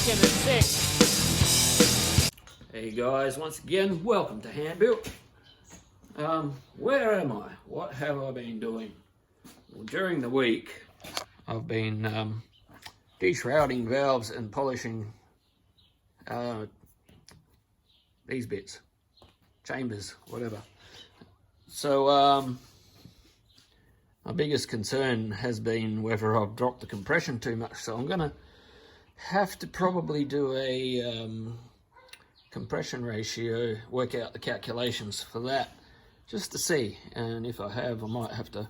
in a sec. Hey guys, once again, welcome to Hand Built. Where am I? What have I been doing? Well, during the week, I've been deshrouding valves and polishing these bits, chambers, whatever. So my biggest concern has been whether I've dropped the compression too much. So I'm gonna have to probably do a compression ratio, work out the calculations for that, just to see. And if I have, I might have to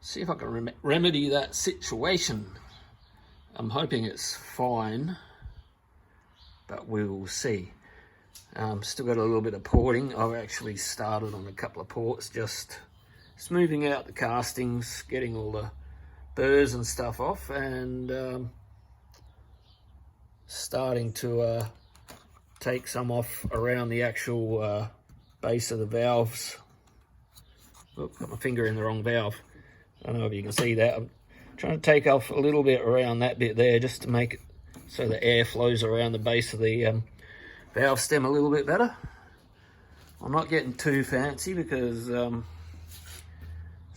see if I can remedy that situation. I'm hoping it's fine, but we will see. Still got a little bit of porting. I've actually started on a couple of ports, just smoothing out the castings, getting all the burrs and stuff off, and starting to take some off around the actual base of the valves. Oop, got my finger in the wrong valve. I don't know if you can see that. I'm trying to take off a little bit around that bit there, just to make it so the air flows around the base of the valve stem a little bit better. I'm not getting too fancy because it's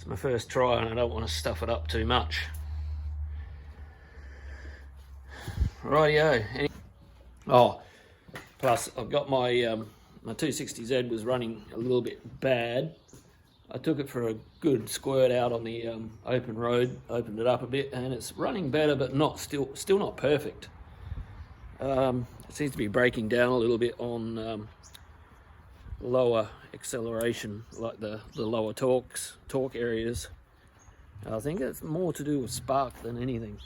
my first try and I don't want to stuff it up too much. Rightio. Oh, plus I've got my my 260Z was running a little bit bad. I took it for a good squirt out on the open road, opened it up a bit, and it's running better, but still not perfect. It seems to be breaking down a little bit on lower acceleration, like the lower torque areas. I think it's more to do with spark than anything.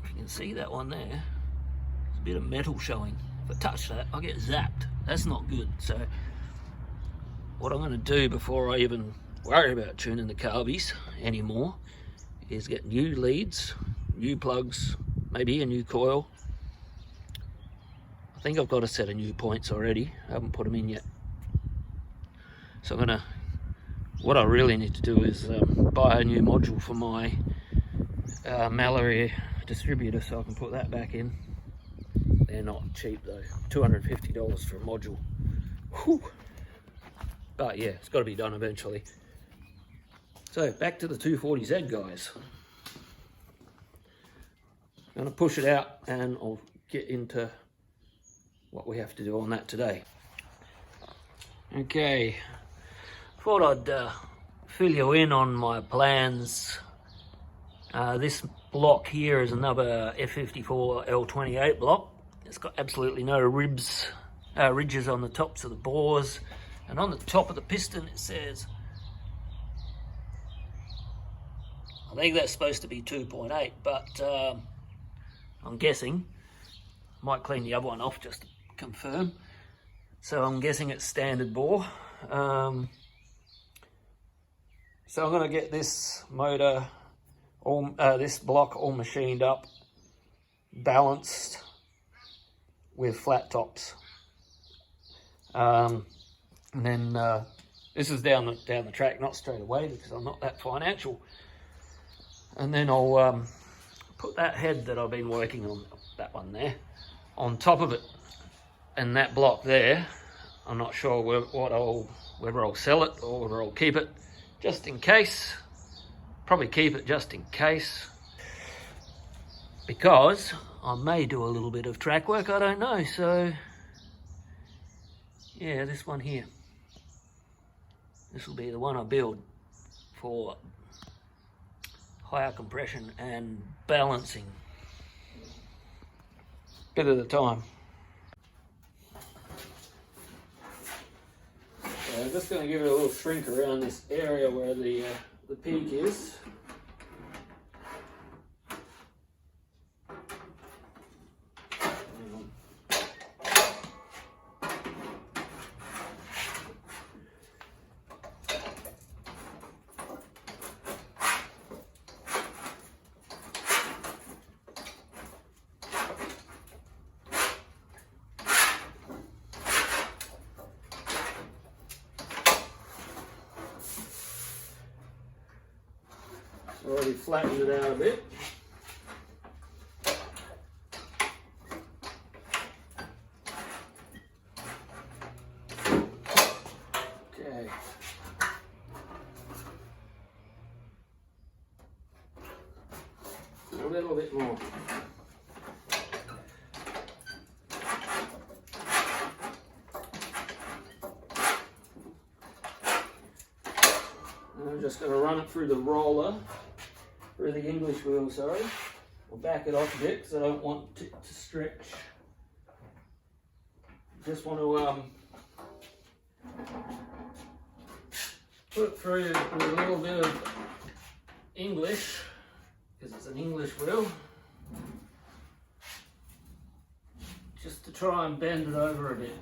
If you can see that one there, there's a bit of metal showing. If I touch that, I'll get zapped. That's not good. So what I'm going to do before I even worry about tuning the carbies anymore is get new leads, new plugs, maybe a new coil. I think I've got a set of new points already. I haven't put them in yet. So what I really need to do is buy a new module for my Mallory distributor so I can put that back in. They're not cheap though, $250 for a module. Whew. But yeah, it's got to be done eventually. So back to the 240Z, guys. I'm going to push it out and I'll get into what we have to do on that today. Okay, thought I'd fill you in on my plans. This block here is another F54 L28 block. It's got absolutely no ridges on the tops of the bores. And on the top of the piston it says, I think that's supposed to be 2.8, but I'm guessing, might clean the other one off just to confirm. So I'm guessing it's standard bore. So I'm going to get this motor, this block all machined up, balanced with flat tops. And then this is down the track, not straight away because I'm not that financial. And then I'll put that head that I've been working on, that one there, on top of it. And that block there, I'm not sure whether I'll sell it or whether I'll keep it, just in case. Probably keep it just in case, because I may do a little bit of track work, I don't know. So yeah, this one here. This will be the one I build for higher compression and balancing. Bit at a time. So I'm just going to give it a little shrink around this area where the peak is. Already flattened it out a bit. little bit more. I'm just going to run it through the roller, through the English wheel, sorry. I'll back it off a bit because I don't want it to stretch. Just want to put it through with a little bit of English, because it's an English wheel, just to try and bend it over a bit.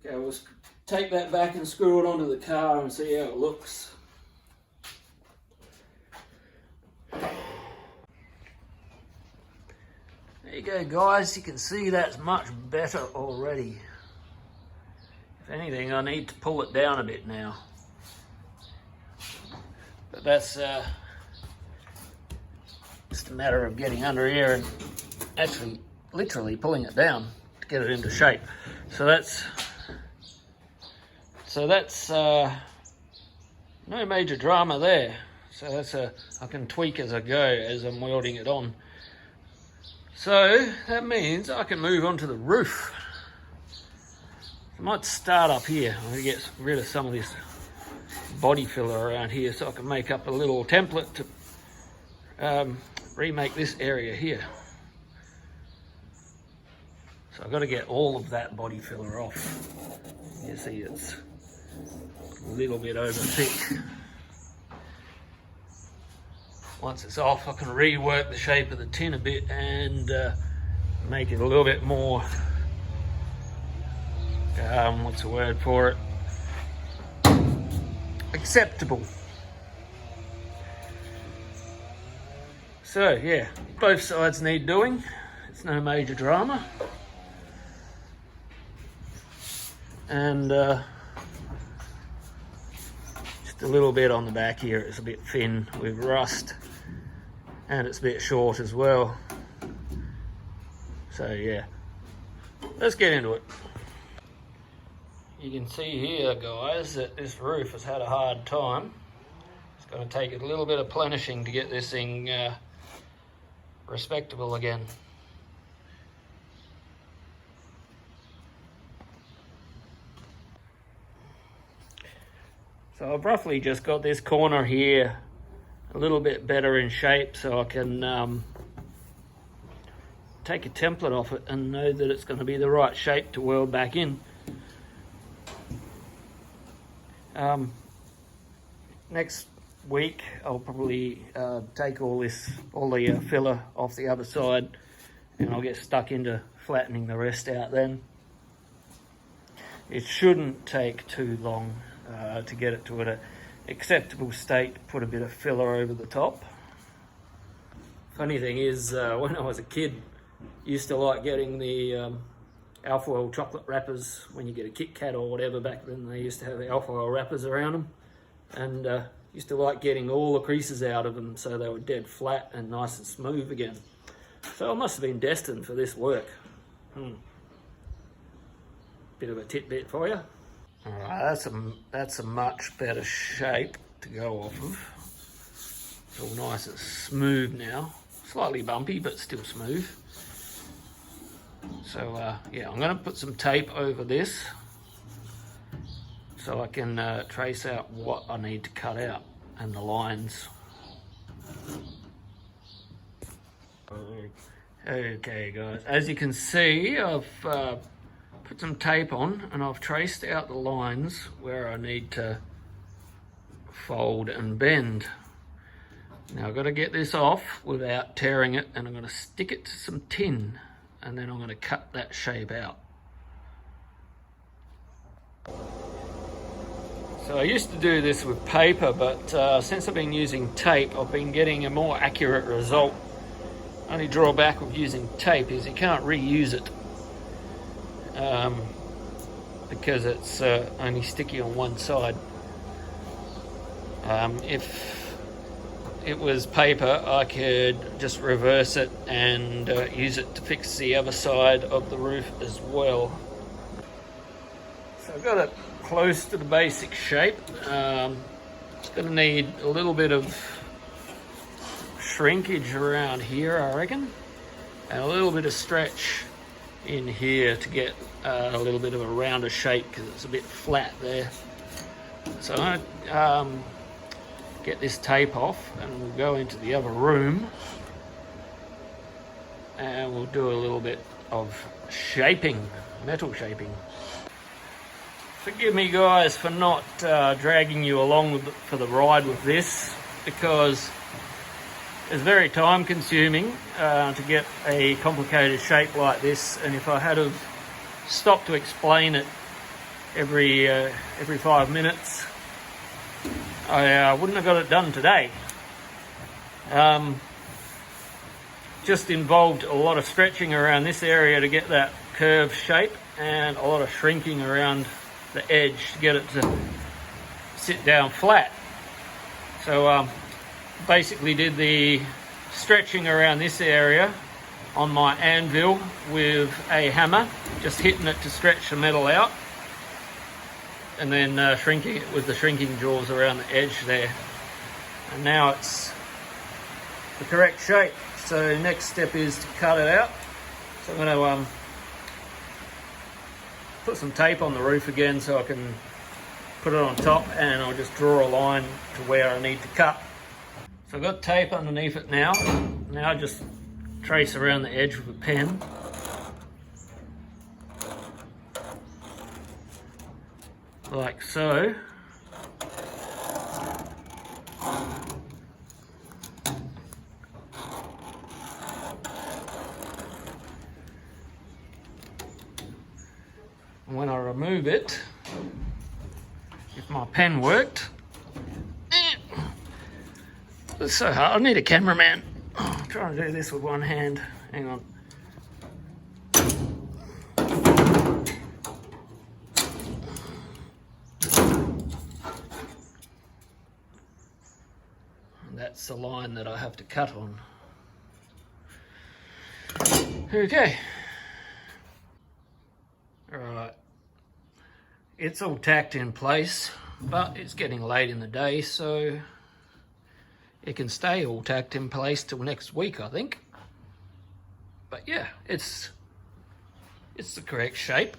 Okay, we'll take that back and screw it onto the car and see how it looks. There you go, guys. You can see that's much better already. If anything, I need to pull it down a bit now. But that's just a matter of getting under here and actually literally pulling it down to get it into shape. So that's no major drama there. So that's I can tweak as I go as I'm welding it on. So that means I can move on to the roof. I might start up here. I'm going to get rid of some of this body filler around here so I can make up a little template to remake this area here. So I've got to get all of that body filler off. You see it's a little bit over thick. Once it's off, I can rework the shape of the tin a bit and make it a little bit more, what's the word for it? Acceptable. So yeah, both sides need doing. It's no major drama. And just a little bit on the back here, it's a bit thin with rust, and it's a bit short as well. So yeah, let's get into it. You can see here, guys, that this roof has had a hard time. It's going to take a little bit of plenishing to get this thing respectable again. So I've roughly just got this corner here a little bit better in shape, so I can take a template off it and know that it's going to be the right shape to weld back in. Next week I'll probably take all the filler off the other side, and I'll get stuck into flattening the rest out then. It shouldn't take too long to get it to an acceptable state. Put a bit of filler over the top. Funny thing is, when I was a kid, I used to like getting the alfoil chocolate wrappers. When you get a Kit Kat or whatever, back then they used to have the alfoil wrappers around them, and used to like getting all the creases out of them so they were dead flat and nice and smooth again. So I must have been destined for this work. Bit of a tidbit for you. Alright, that's a much better shape to go off of. It's all nice and smooth now. Slightly bumpy, but still smooth. So yeah, I'm going to put some tape over this so I can trace out what I need to cut out and the lines Okay guys, as you can see, I've put some tape on and I've traced out the lines where I need to fold and bend. Now I've got to get this off without tearing it, and I'm going to stick it to some tin and then I'm going to cut that shape out. So I used to do this with paper, but since I've been using tape, I've been getting a more accurate result. Only drawback of using tape is you can't reuse it because it's only sticky on one side. If it was paper, I could just reverse it and use it to fix the other side of the roof as well. So I've got it close to the basic shape. It's going to need a little bit of shrinkage around here, I reckon, and a little bit of stretch in here to get a little bit of a rounder shape because it's a bit flat there. So I'm going to get this tape off and we'll go into the other room and we'll do a little bit of shaping, metal shaping. Forgive me guys for not dragging you along for the ride with this, because it's very time consuming to get a complicated shape like this, and if I had have stopped to explain it every 5 minutes, I wouldn't have got it done today. Just involved a lot of stretching around this area to get that curved shape, and a lot of shrinking around the edge to get it to sit down flat. So basically did the stretching around this area on my anvil with a hammer, just hitting it to stretch the metal out, and then shrinking it with the shrinking jaws around the edge there. And now it's the correct shape. So next step is to cut it out. So I'm going to put some tape on the roof again so I can put it on top, and I'll just draw a line to where I need to cut. So I've got tape underneath it now. Now I just trace around the edge with a pen. Like so. And when I remove it, if my pen worked, it's so hard. I need a cameraman. I'm trying to do this with one hand. Hang on. And that's the line that I have to cut on. Okay. Alright. It's all tacked in place, but it's getting late in the day, so it can stay all tacked in place till next week, I think. But yeah, it's the correct shape.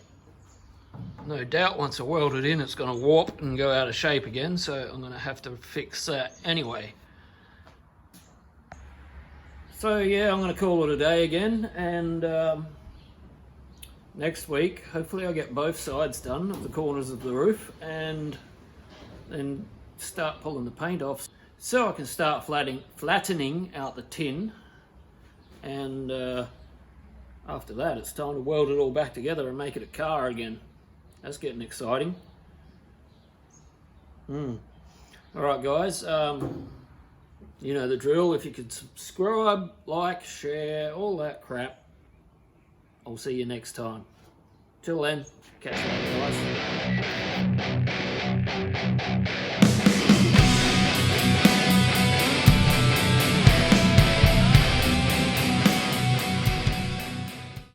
No doubt once I weld it in, it's going to warp and go out of shape again, so I'm going to have to fix that anyway. So yeah, I'm going to call it a day again, and next week, hopefully I'll get both sides done of the corners of the roof, and then start pulling the paint off, so I can start flattening out the tin, and after that it's time to weld it all back together and make it a car again. That's getting exciting. Alright guys, you know the drill. If you could subscribe, like, share, all that crap, I'll see you next time. Till then, catch you later guys.